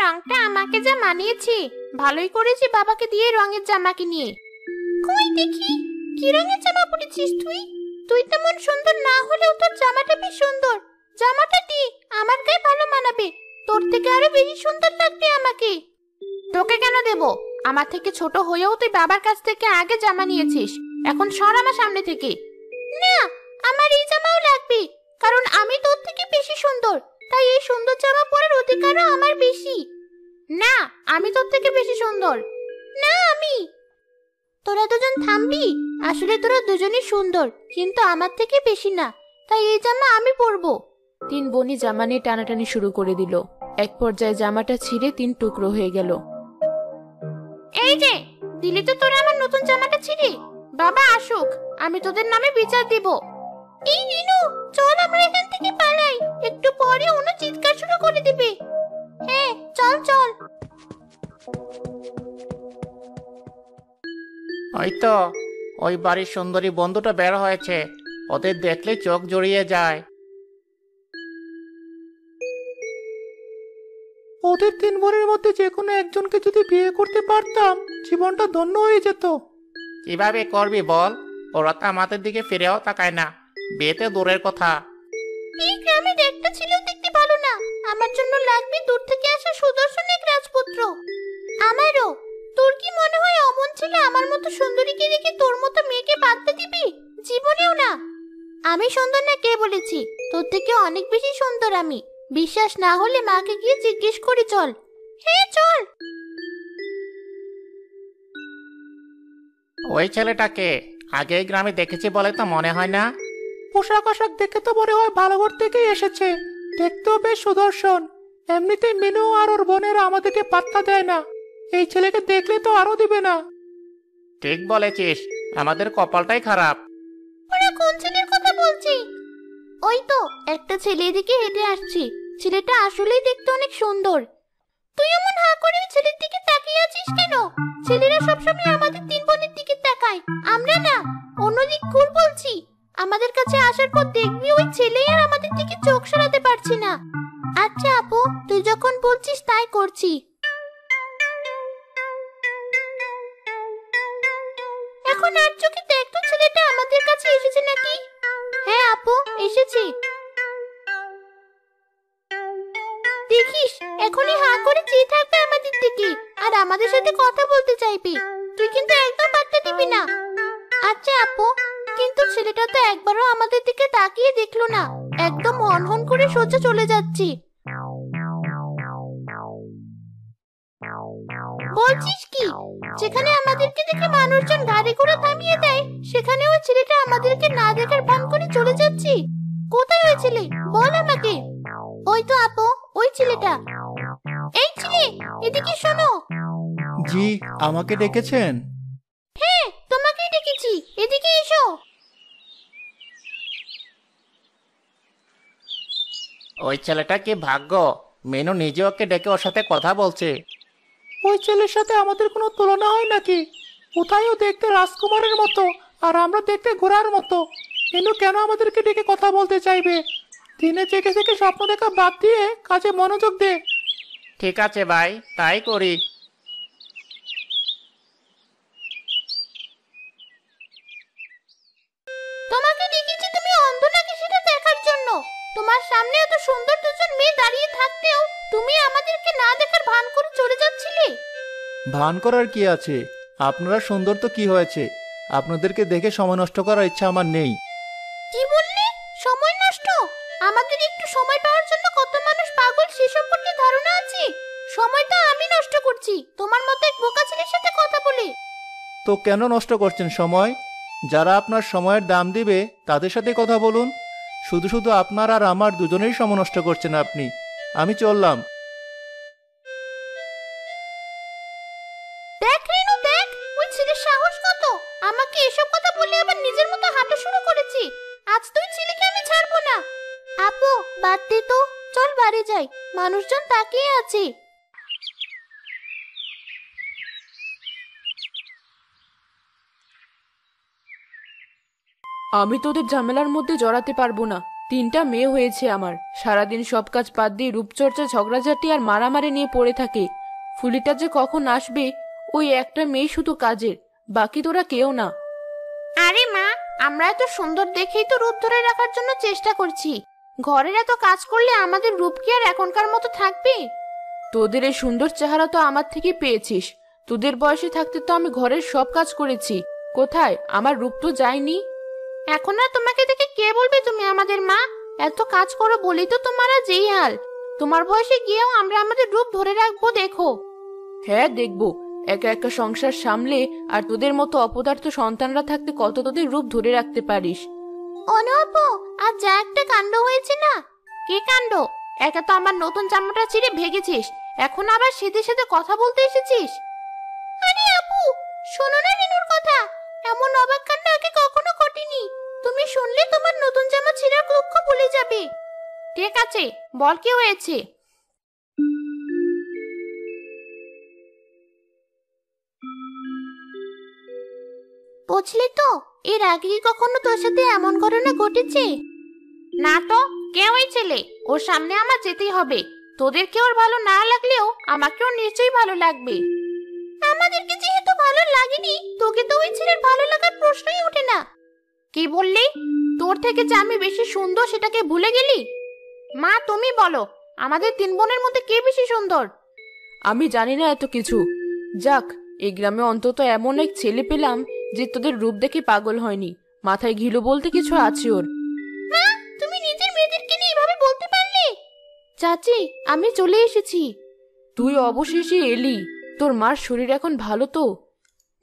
রংটা আমাকে যা মানিয়েছে। ভালোই করেছি বাবাকে দিয়ে রঙের জামা কিনিয়ে। কই দেখি, কি রঙের জামা পরেছিস তুই? তুই তেমন সুন্দর না হলেও তোর জামাটা বেশ সুন্দর। জামাটা দি, আমার গায়ে ভালো মানাবে। তোর থেকে আরো বেশি সুন্দর লাগবে আমাকে। তোকে কেন দেব? আমার থেকে ছোট হয়েও তুই বাবার কাছ থেকে আগে জামা নিয়েছিস। এখন সর আমার সামনে থেকে। না, আমার এই জামাও লাগবে, কারণ আমি তোর থেকে বেশি সুন্দর। তাই এই সুন্দর জামা পরার অধিকারও আমার বেশি। না, আমি তোর থেকে বেশি সুন্দর। না, আমি। তোরা দুজন থামবি? আসলে তোরা দুজনই সুন্দর, কিন্তু আমার থেকে বেশি না। তাই এই জামা আমি পরবো। তিন বোনই জামা নিয়ে টানাটানি শুরু করে দিল। এক পর্যায়ে জামাটা ছিঁড়ে তিন টুকরো হয়ে গেল। এই যে, দিলি তো তোরা আমার নতুন জামাটা ছিঁড়ে। বাবা আসুক, আমি তোদের নামে বিচার দিব। এই রিনু, চল আমরা এখান থেকে পালাই। একটু পরে অনু চিৎকার শুরু করে দিবে। হ্যাঁ, চল চল। ওই তো, ওই বাড়ির সুন্দরী বন্ধুটা বের হয়েছে। ওদের দেখলে চোখ জড়িয়ে যায়। ওদের তিন বোনের মধ্যে যে কোনো একজনকে যদি বিয়ে করতে পারতাম, জীবনটা ধন্য হয়ে যেত। কিভাবে করবি বল? ওরা তো আমাদের দিকে ফিরেও তাকায় না, বিয়েতে দূরের কথা। এই গ্রামের একটা ছেলেও দেখতে ভালো না। আমার জন্য লাগবে দূর থেকে আসা সুদর্শন এক রাজপুত্র। আমারও। তোর কি মনে হয় অমন ছেলে আমার মতো সুন্দরীকে দেখে তোর মতো মেয়েকে পাত্তা দিবি? জীবনেও না। আমি সুন্দর না কে বলেছি? তোর থেকে অনেক বেশি সুন্দর আমি। বিশ্বাস না হলে মাকে গিয়ে জিজ্ঞেস করি, চল। হ্যাঁ চল। ওই ছেলেটাকে আগে এই গ্রামে দেখেছি বলে তো মনে হয় না। পোশাক আশাক দেখে তো মনে হয় ভালো ঘর থেকেই এসেছে। দেখতেও বেশ সুদর্শন। এমনিতেই মিনু আর ওর বোনেরা আমাদেরকে পাত্তা দেয় না। এই ছেলেকে দেখলে তো আরো দিবে না। ঠিক বলেছিস, আমাদের কপালটাই খারাপ। ওরা কোন ছেলের কথা বলছি? ওই তো একটা ছেলে এদিকে হেঁটে আসছে। ছেলেটা আসলেই দেখতে অনেক সুন্দর। তুই এমন হাঁ করে ওই ছেলের দিকে তাকিয়ে আছিস কেন? ছেলেরা সবসময় আমাদের তিন বোনের দিকে তাকায়, আমরা না। অন্যদিক ঘুর বলছি। আমাদের কাছে আসার পর দেখবি ওই ছেলে আর আমাদের দিকে চোখ সরাতে পারছি না। আচ্ছা আপু, তুই যখন বলছিস তাই করছি। এখন আর চোখে দেখ তো ছেলেটা আমাদের কাছে এসেছে নাকি? হ্যাঁ আপু, এসেছে। দেখিস, এখনই হাঁ করে চেয়ে থাকবে আমাদের দিকে আর আমাদের সাথে কথা বলতে চাইবি। তুই কিন্তু একদম পাত্তা দিবি না। আচ্ছা আপু, কিন্তু ছেলেটা তো একবারও আমাদের দিকে তাকিয়ে দেখলো না। একদম হন হন করে সোজা চলে যাচ্ছে। বলছিস কি? যেখানে আমাদেরকে দেখে মানুষজন গাড়ি ঘোড়া থামিয়ে দেয়, সেখানে ওই ছেলেটা আমাদেরকে না দেখার ভান করে চলে যাচ্ছে। কোথায় ওই ছেলে? বল আমাকে। ওই তো আপু, ওই ছেলেটা। এই ছেলে, এদিকে শোনো। জি, আমাকে ডেকেছেন? হ্যাঁ, তোমাকেই ডেকেছি, এদিকে এসো। ওই ছেলেটা কি ভাগ্য, মেনু নিজে ওকে ডেকে ওর সাথে কথা বলছে। ওই ছেলের সাথে আমাদের কোনো তুলনা হয় নাকি? কোথায়ও দেখতে রাজকুমারের মতো, আর আমরা দেখতে ঘোড়ার মতো। মেনু কেন আমাদেরকে ডেকে কথা বলতে চাইবে? দিনে জেগে থেকে স্বপ্ন দেখা বাদ দিয়ে কাজে মনোযোগ দে। ঠিক আছে ভাই, তাই করি। তোমাকে ডেকেছি তুমি অন্ধ নাকি সেটা দেখার জন্য। তোমার সামনে এত সুন্দর দুজন মেয়ে দাঁড়িয়ে থাকতেও তুমি আমাদেরকে না দেখার ভান করে চলে যাচ্ছিলে। ভান করার কি আছে? আপনারা সুন্দর তো কি হয়েছে? আপনাদেরকে দেখে সময় নষ্ট করার ইচ্ছা আমার নেই। কি বললে? সময় নষ্ট? আমাদের একটু সময় পাওয়ার জন্য কত মানুষ পাগল সে সম্পর্কে ধারণা আছে? সময় তো আমি নষ্ট করছি তোমার মতো এক বোকা ছেলের সাথে কথা বলে। তো কেন নষ্ট করছেন সময়? যারা আপনার সময়ের দাম দিবে তাদের সাথে কথা বলুন। শুধু শুধু আপনার আর আমার দুজনেরই সময় নষ্ট করছেন আপনি। আমি চললাম। দেখ রিনু, দেখ ওই ছেলের সাহস কত! আমাকে এসব কথা বলে আবার নিজের মতো হাঁটা শুরু করেছি। আজ তুই ছেলেকে আমি ছাড়বো না। আপু, বাদ দে তো, চল বাড়ি যাই। মানুষজন তাকিয়ে আছে। আমি তোদের ঝামেলার মধ্যে জড়াতে পারবো না। 3টা মেয়ে হয়েছে আমার, সারাদিন সব কাজ বাদ দিয়ে রূপচর্চা, ঝগড়াঝাটি আর মারামারি নিয়ে পড়ে থাকে। ফুলিটা যে কখন আসবে, ওই একটা মেয়ে শুধু কাজের, বাকি তোরা কেউ না। আরে মা, আমরা এত সুন্দর দেখেই তো রূপ ধরে রাখার জন্য চেষ্টা করছি। ঘরের এত কাজ করলে আমাদের রূপ কি আর এখনকার মতো থাকবে? তোদের এই সুন্দর চেহারা তো আমার থেকে পেয়েছিস। তোদের বয়সে থাকতে তো আমি ঘরের সব কাজ করেছি, কোথায় আমার রূপ তো যায়নি। এখন আর তোমাকে দেখে কে বলবে তুমি আমাদের মা? এত কাজ করো বলেই তো তোমার আজ এই হাল। তোমার বয়সে গিয়েও আমরা আমাদের রূপ ধরে রাখবো, দেখো। হ্যাঁ দেখবো, একা একা সংসার সামলে আর তোদের মতো অপদার্থ সন্তানরা থাকতে কত তোদের রূপ ধরে রাখতে পারিস। অনুপু, আর যা একটা কাণ্ড হয়েছে না। কি কাণ্ড? একা তো আমার নতুন জামাটা ছিঁড়ে ভেগেছিস, এখন আবার সেদে সেদে কথা বলতে এসেছিস। আরে আপু, শোনো না রিনুর কথা। এমন অবাক কাণ্ড আগে কখনো ঘটেনি। তুমি শুনলে তোমার নতুন জামা ছিঁড়ার দুঃখ ভুলে যাবে। ঠিক আছে, বল কি হয়েছে। বুঝলি তো, এর আগে কি কখনো তোর সাথে এমন ঘটনা ঘটেছে? না তো, কে ওই ছেলে? ওর সামনে আমার যেতেই হবে। তোদেরকে ওর ভালো না লাগলেও আমাকেও নিশ্চয়ই ভালো লাগবে। আমাদেরকে যেহেতু ভালো লাগেনি, তোকে তো ওই ছেলের ভালো লাগার প্রশ্নই ওঠে না। কি বললি? তোর থেকে যে আমি বেশি সুন্দর সেটাকে ভুলে গেলি? মা তুমি বলো, আমাদের 3 বোনের মধ্যে কে বেশি সুন্দর? আমি জানি না এত কিছু। যাক, এই গ্রামে অন্তত এমন এক ছেলে পেলাম যে তোদের রূপ দেখে পাগল হয়নি। মাথায় ঘিলু বলতে কিছু আছে ওর। মা, তুমি নিজের মেয়েদেরকে নিয়ে এভাবে বলতে পারলে? চাচি, আমি চলে এসেছি। তুই অবশেষে এলি। তোর মার শরীর এখন ভালো তো?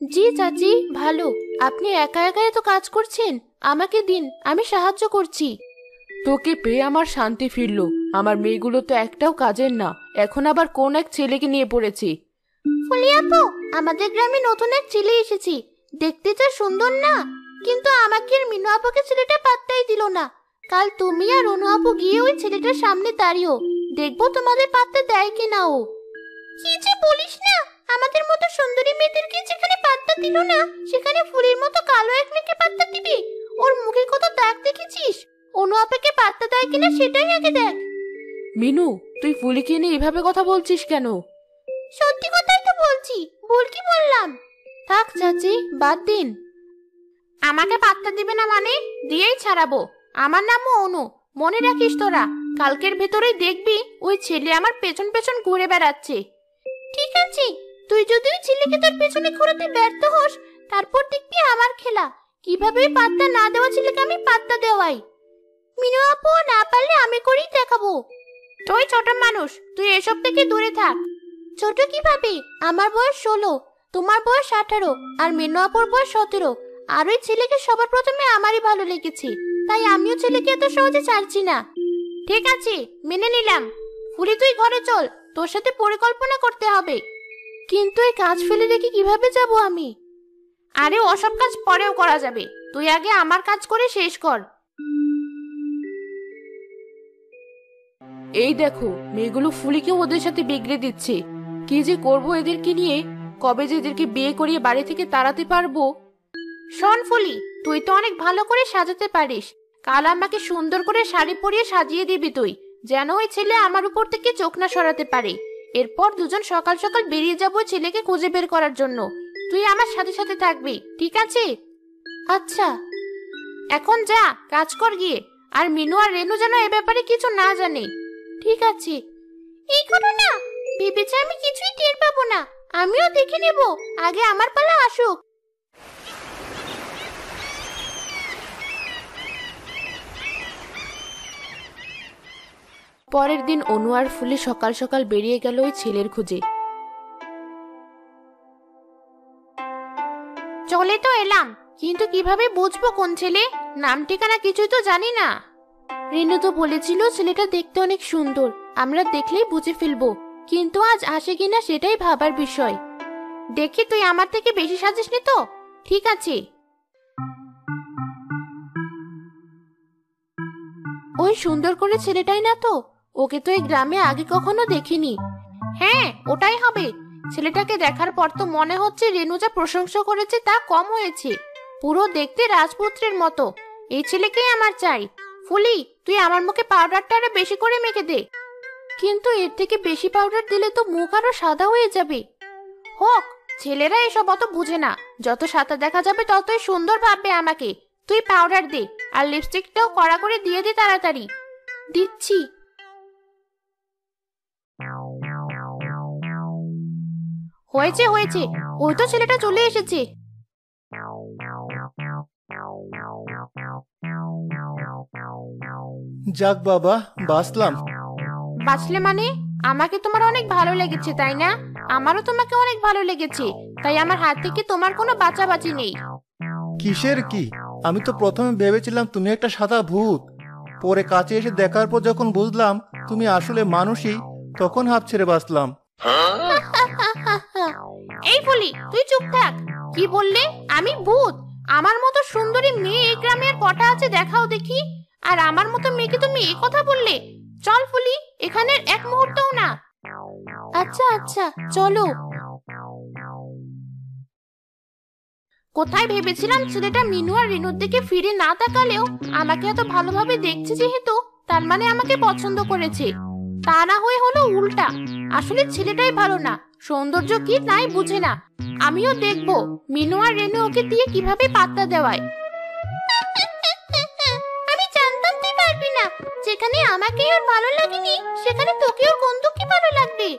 জি চাচি, ভালো। আপনি একা একা এত কাজ করছেন, আমাকে দিন, আমি সাহায্য করছি। তোকে পেয়ে আমার শান্তি ফিরলো। আমার মেয়েগুলো তো একটাও কাজের না, এখন আবার কোন এক ছেলেকে নিয়ে পড়েছি। ফুলি আপু, আমাদের গ্রামে নতুন এক ছেলে এসেছি। দেখতে তো সুন্দর না, কিন্তু আমাকে আর মিনু আপুকে ছেলেটা পাত্তাই দিল না। কাল তুমি আর অনু আপু গিয়ে ওই ছেলেটার সামনে দাঁড়িও, দেখবো তোমাদের পাত্তা দেয় কিনা ও। কি যে বলিস না, আমাদের মতো সুন্দরী মেয়েদেরকে যেখানে পাত্তা দিল না, সেখানে ফুলির মতো কালো এক মেয়েকে পাত্তা দিবি? ওর মুখে কত দাগ দেখেছিস? অনু আপুকে পাত্তা দেয় কিনা সেটাই আগে দেখ। মিনু, তুই ফুলিকে নিয়ে এভাবে কথা বলছিস কেন? সত্যি কথাই তো বলছি, ভুল কি বললাম? থাক চাচি, বাদ দিন। আমাকে পাত্তা দিবে না মানে? দিয়েই ছাড়াবো। আমার নামও অনু, মনে রাখিস তোরা। কালকের ভেতরেই দেখবি ওই ছেলে আমার পেছন পেছন ঘুরে বেড়াচ্ছে। ঠিক আছে, তুই যদি ওই ছেলেকে তোর পেছনে ঘোরাতে ব্যর্থ হোস, তারপর দেখবি আমার খেলা। কিভাবে পাত্তা না দেওয়া ছেলেকে আমি পাত্তা দেওয়াই। মিনু আপু না পারলে আমি করেই দেখাবো। তুই ছোট মানুষ, তুই এসব থেকে দূরে থাক। ছোট কিভাবে? আমার বয়স 16, তোমার বয়স 18, আর মিনু আপুর বয়স 17। আর ওই ছেলেকে সবার প্রথমে আমারই ভালো লেগেছে, তাই আমিও ছেলেকে এত সহজে ছাড়ছি না। ঠিক আছে, মেনে নিলাম। ফুলি তুই ঘরে চল, তোর সাথে পরিকল্পনা করতে হবে। কিন্তু এই কাজ ফেলে রেখে কিভাবে যাব আমি? আরে ওসব কাজ পরেও করা যাবে, তুই আগে আমার কাজ করে শেষ কর। এই দেখো, মেয়েগুলো ফুলিকে ওদের সাথে বিগড়ে দিচ্ছে। কি যে করবো এদেরকে নিয়ে, কবে যে এদেরকে বিয়ে করিয়ে বাড়ি থেকে তাড়াতে পারবো। শোন ফুলি, তুই তো অনেক ভালো করে সাজাতে পারিস। কাল আমাকে সুন্দর করে শাড়ি পরিয়ে সাজিয়ে দিবি তুই, যেন ওই ছেলে আমার উপর থেকে চোখ না সরাতে পারে। এরপর দুজন সকাল সকাল বেরিয়ে যাবো ছেলেকে খুঁজে বের করার জন্য। তুই আমার সাথে সাথে থাকবি, ঠিক আছে? আচ্ছা, এখন যা, কাজ কর গিয়ে। আর মিনু আর রেনু যেন এ ব্যাপারে কিছু না জানে। ঠিক আছে। এই ঘটনা ভেবেছে আমি কিছুই টের পাবো না। আমিও দেখে নেব, আগে আমার পালা আসুক। পরের দিন অনু আর ফুলি সকাল সকাল বেরিয়ে গেল ওই ছেলের খোঁজে। চলে তো এলাম, কিন্তু কিভাবে বুঝবো কোন ছেলে? নাম ঠিকানা কিছুই তো জানি না। রেনু তো বলেছিল ছেলেটা দেখতে অনেক সুন্দর, আমরা দেখলেই বুঝে ফেলবো। কিন্তু আজ আসে কিনা সেটাই ভাবার বিষয়। দেখি তুই আমার থেকে বেশি সাজিসনি তো? ঠিক আছে। ওই সুন্দর করে ছেলেটাই না তো? ওকে তো এই গ্রামে আগে কখনো দেখিনি। হ্যাঁ, ওটাই হবে। ছেলেটাকে দেখার পর তো মনে হচ্ছে রেনু যা প্রশংসা করেছে তা কম হয়েছে। পুরো দেখতে রাজপুত্রের মতো। এই ছেলেকেই আমার চাই। ফুলি, তুই আমার মুখে পাউডারটা আরো বেশি করে মেখে দে। কিন্তু এর থেকে বেশি পাউডার দিলে তো মুখ আরো সাদা হয়ে যাবে। হোক, ছেলেরা এসব অত বুঝে না। যত সাদা দেখা যাবে ততই সুন্দর ভাববে আমাকে। তুই পাউডার দে, আর লিপস্টিকটাও কড়া করে দিয়ে দে তাড়াতাড়ি। দিচ্ছি। হয়েছে হয়েছে, ওই তো ছেলেটা চলে এসেছে। যাক বাবা, বাঁচলাম। বাঁচলে মানে? আমাকে তোমার অনেক ভালো লেগেছে তাই না? আমারও তোমাকে অনেক ভালো লেগেছে, তাই আমার হাত থেকে তোমার কোনো বাঁচাবাঁচি নেই। কিসের কি? আমি তো প্রথমে ভেবেছিলাম তুমি একটা সাদা ভূত। পরে কাছে এসে দেখার পর যখন বুঝলাম তুমি আসলে মানুষই, তখন হাঁপ ছেড়ে বাঁচলাম। এই ফুলি, তুই চুপ থাক। কি বললে? আমি ভূত? আমার মতো সুন্দরী মেয়ে এই গ্রামে আর কটা আছে দেখাও দেখি। আর আমার মতো মেয়েকে তুমি এই কথা বললে? চল ফুলি, এখানে এক মুহূর্তও না। আচ্ছা আচ্ছা, চলো। কোথায় ভেবেছিলাম ছেলেটা মিনু আর রিনুর দিকে ফিরে না তাকালেও আমাকে এত ভালোভাবে দেখছে, যেহেতু তার মানে আমাকে পছন্দ করেছে। তা না হয়ে হলো উল্টা। আসলে ছেলেটাই ভালো না, সৌন্দর্য কি তাই বুঝে না। আমিও দেখবো মিনু আর রেনু ওকে দিয়ে কিভাবে পাত্তা দেওয়ায়। আমি জানতাম তুই পারবি না। যেখানে আমাকে ওর ভালো লাগেনি, সেখানে তোকেও কোন দুঃখী ভালো লাগবে।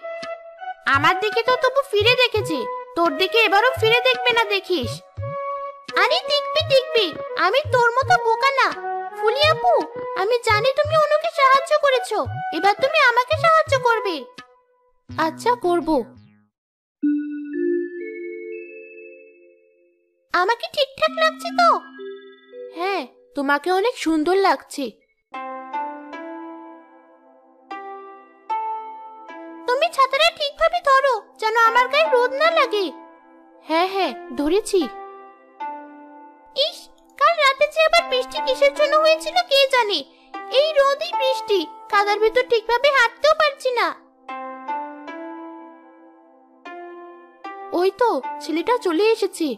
আমার দিকে তো তবু ফিরে দেখেছে, তোর দিকে এবারও ফিরে দেখবে না দেখিস। আরে দেখবি দেখবি, আমি তোর মতো বোকা না। ফুলি আপু, আমি জানি তুমি অনুকে সাহায্য করেছো, এবার তুমি আমাকে সাহায্য করবে। আচ্ছা, করব। আমাকে ঠিকঠাক লাগছে তো? হ্যাঁ, তোমাকে অনেক সুন্দর লাগছে। তুমি ছাতাটা ঠিকভাবে ধরো, যেন আমার গায়ে রোদ না লাগে। হ্যাঁ হ্যাঁ, ধরেছি। ইস, কাল রাতে যে আবার বৃষ্টি কিসের জন্য হয়েছিল কে জানে। এই রোদই বৃষ্টি, কাদার ভিতর ঠিকভাবে হাঁটতেও পারছি না। ওই তো ছেলেটা চলে এসেছে।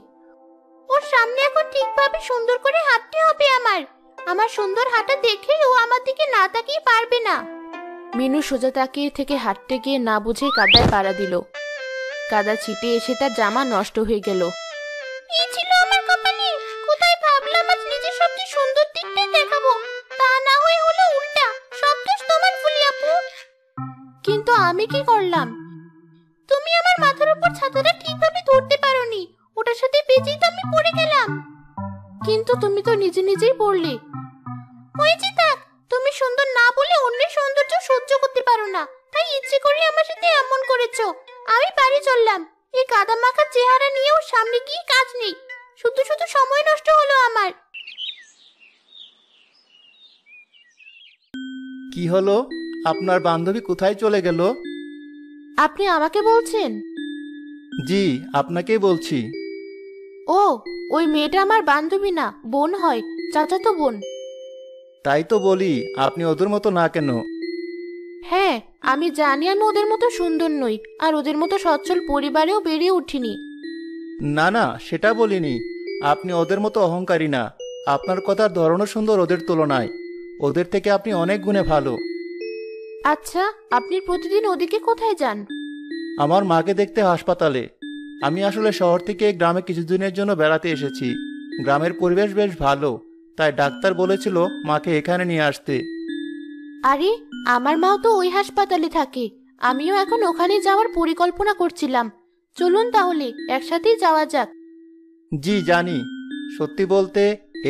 ওর সামনে এখন ঠিকভাবে সুন্দর করে হাঁটতে হবে আমার। আমার সুন্দর হাঁটা দেখে ও আমার দিকে না তাকিয়ে পারবে না। মিনু সোজা তাকিয়ে থেকে হাঁটতে গিয়ে না বুঝে কাদায় পাড়া দিল। কাদা ছিটে এসে তার জামা নষ্ট হয়ে গেল। এই ছিল আমার কপালে। কোথায় ভাবলাম আজ নিজের সবচেয়ে সুন্দর দিকটাই দেখাবো, তা না হয়ে হলো উল্টা। সব দোষ তোমার ফুলি আপু। কিন্তু আমি কি করলাম? তুমি আমার মাথার উপর ছাতাটা ঠিকভাবে ধরতে পারোনি, ওটার সাথে পেঁচিয়ে তো আমি পড়ে গেলাম। কিন্তু তুমি তো নিজে নিজেই পড়লে। হয়েছে থাক, তুমি সুন্দর না বলে অন্যের সৌন্দর্য সহ্য করতে পারো না, তাই ইচ্ছে করে আমার সাথে এমন করেছো। আমি বাড়ি চললাম। এই কাদা মাখা চেহারা নিয়েও সামনে গিয়ে কাজ নেই, শুধু শুধু সময় নষ্ট হলো আমার। কি হলো? আপনার বান্ধবী কোথায় চলে গেল? আপনি আমাকে বলছেন? জি, আপনাকেই বলছি। ও, ওই মেয়েটা আমার বান্ধবী না, বোন হয়, চাচাতো বোন। তাই তো বলি, আপনি ওদের মতো না কেন? হ্যাঁ, আমি জানি আমি ওদের মতো সুন্দর নই, আর ওদের মতো সচ্ছল পরিবারেও বেড়ে উঠিনি। না না, সেটা বলিনি। আপনি ওদের মতো অহংকারী না। আপনার কথার ধরনও সুন্দর ওদের তুলনায়। ওদের থেকে আপনি অনেক গুণে ভালো। আচ্ছা, আপনি প্রতিদিন ওদিকে কোথায় যান? আমার মাকে দেখতে হাসপাতালে। আমি আসলে শহর থেকে গ্রামে কিছুদিনের জন্য বেড়াতে এসেছি। গ্রামের পরিবেশ বেশ ভালো, তাই ডাক্তার বলেছিল মাকে এখানে নিয়ে আসতে। আরে, আমার মাও তো ওই হাসপাতালে থাকে। আমিও এখন ওখানে যাওয়ার পরিকল্পনা করছিলাম। চলুন তাহলে একসাথেই যাওয়া যাক। জি জানি। সত্যি বলতে,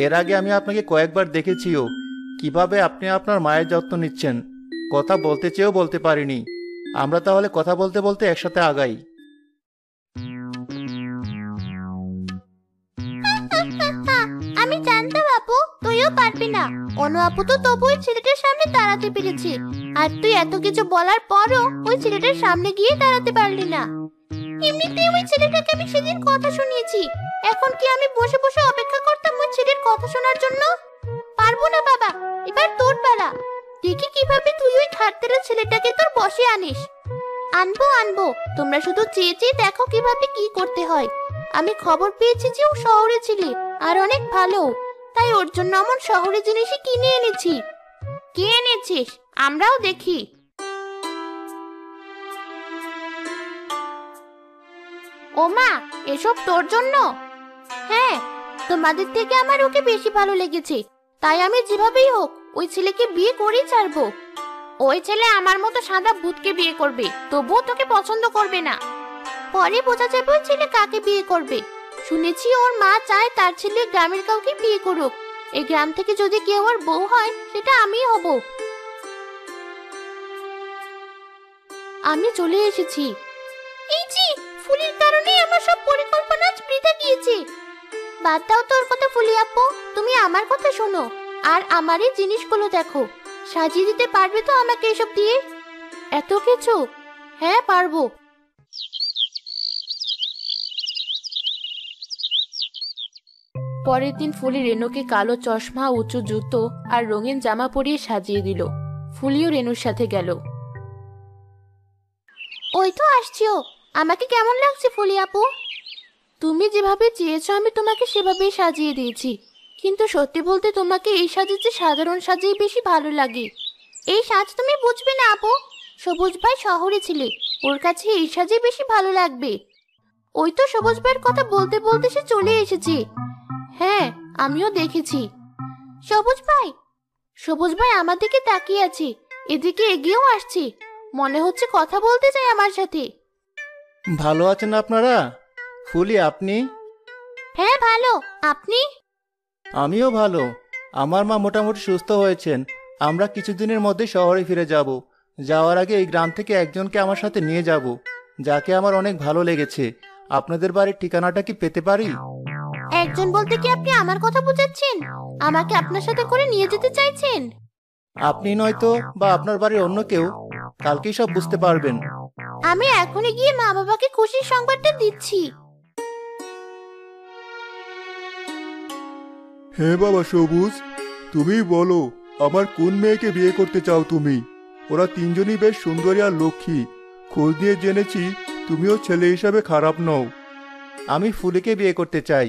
এর আগে আমি আপনাকে কয়েকবার দেখেছিও কিভাবে আপনি আপনার মায়ের যত্ন নিচ্ছেন। কথা বলতে চেয়েও বলতে পারিনি। আমরা তাহলে কথা বলতে বলতে একসাথে আগাই। আমি জানতাম আপু তুইও পারবি না। অনু আপু তো তবু ওই ছেলেটার সামনে দাঁড়াতে পেরেছে, আর তুই এত কিছু বলার পরও ওই ছেলেটার সামনে গিয়ে দাঁড়াতে পারলি না। এমনিতে ওই ছেলেটাকে আমি সেদিন কথা শুনিয়েছি, এখন কি আমি বসে বসে অপেক্ষা করতাম ওই ছেলের কথা শোনার জন্য? পারবো না বাবা, এবার তোর পালা। দেখি কিভাবে তুই ওই খাটতেরা ছেলেটাকে তোর বসে আনিস। আনবো আনবো, তোমরা শুধু চেয়ে চেয়ে দেখো কিভাবে কি করতে হয়। আমি খবর পেয়েছি যে ও শহরে ছিলে আর অনেক ভালো, তাই ওর জন্য এমন শহরের জিনিসই কিনে এনেছি। কি এনেছিস আমরাও দেখি। ওমা, এসব তোর জন্য? হ্যাঁ, তোমাদের থেকে আমার ওকে বেশি ভালো লেগেছে, তাই আমি যেভাবেই হোক ওই ছেলেকে বিয়ে করেই ছাড়বো। ওই ছেলে আমার মতো সাদা ভূতকে বিয়ে করবে, তবুও তোকে পছন্দ করবে না। পরে বোঝা যাবে ওই ছেলে কাকে বিয়ে করবে। শুনেছি ওর মা চায় তার ছেলে গ্রামের কাউকে বিয়ে করুক। এই গ্রাম থেকে যদি কেউ ওর বউ হয় সেটা আমিই হব। আমি চলে এসেছি। এই যে, ফুলির কারণে আমার সব পরিকল্পনা আজ বৃথা গিয়েছে। বাদ দাও তোর কথা ফুলি আপু, তুমি আমার কথা শোনো আর আমার এই জিনিসগুলো দেখো। সাজিয়ে দিতে পারবে তো আমাকে এসব দিয়ে? এত কিছু? হ্যাঁ, পারবো। পরের দিন ফুলি রেনুকে কালো চশমা, উঁচু জুতো আর রঙিন জামা পরিয়ে সাজিয়ে দিল। ফুলিও রেনুর সাথে গেল। ওই তো আসছিও। আমাকে কেমন লাগছে ফুলি আপু? তুমি যেভাবে চেয়েছো আমি তোমাকে সেভাবেই সাজিয়ে দিয়েছি, কিন্তু সত্যি বলতে তোমাকে এই সাজের চেয়ে সাধারণ সাজেই বেশি ভালো লাগে। এই সাজ তুমি বুঝবে না আপু। সবুজ ভাই শহরে ছিলে, ওর কাছে এই সাজে বেশি ভালো লাগবে। ওই তো সবুজ ভাইয়ের কথা বলতে বলতে সে চলে এসেছে। হ্যাঁ, আমিও দেখেছি। সবুজ ভাই আমার দিকে তাকিয়ে আছে, এদিকে এগিয়েও আসছে। মনে হচ্ছে কথা বলতে চায় আমার সাথে। ভালো আছেন আপনারা? ফুলি, আপনি? হ্যাঁ ভালো, আপনি? আমিও ভালো। আমার মা মোটামুটি সুস্থ হয়েছেন। আমরা কিছুদিনের মধ্যে শহরে ফিরে যাব। যাওয়ার আগে এই গ্রাম থেকে একজনকে আমার সাথে নিয়ে যাব, যাকে আমার অনেক ভালো লেগেছে। আপনাদের বাড়ির ঠিকানাটা কি পেতে পারি? একজন বলতে কি আপনি আমার কথা বুঝাচ্ছেন? আমাকে আপনার সাথে করে নিয়ে যেতে চাইছেন? আপনি নয়তো বা আপনার বাড়ির অন্য কেউ, কালকেই সব বুঝতে পারবেন। আমি এখনই গিয়ে মা বাবাকে খুশির সংবাদটা দিচ্ছি। হ্যাঁ বাবা সবুজ, তুমি বলো আমার কোন মেয়েকে বিয়ে করতে চাও তুমি? ওরা তিনজনই বেশ সুন্দরী আর লক্ষ্মী। খোঁজ দিয়ে জেনেছি তুমিও ছেলে হিসাবে খারাপ নও। আমি ফুলিকে বিয়ে করতে চাই।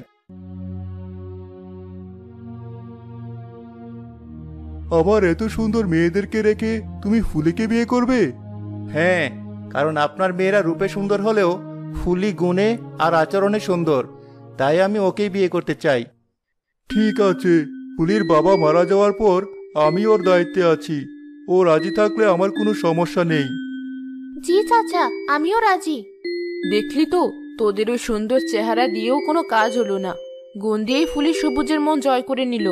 আমার এত সুন্দর মেয়েদেরকে রেখে তুমি ফুলিকে বিয়ে করবে? হ্যাঁ, কারণ আপনার মেয়েরা রূপে সুন্দর হলেও ফুলি গুণে আর আচরণে সুন্দর, তাই আমি ওকেই বিয়ে করতে চাই। ঠিক আছে, ফুলির বাবা মারা যাওয়ার পর আমি ওর দায়িত্বে আছি। ও রাজি থাকলে আমার কোনো সমস্যা নেই। জি চাচা, আমিও রাজি। দেখলি তো, তোদের ওই সুন্দর চেহারা দিয়েও কোনো কাজ হলো না। গুণ দিয়েই ফুলি সবুজের মন জয় করে নিল।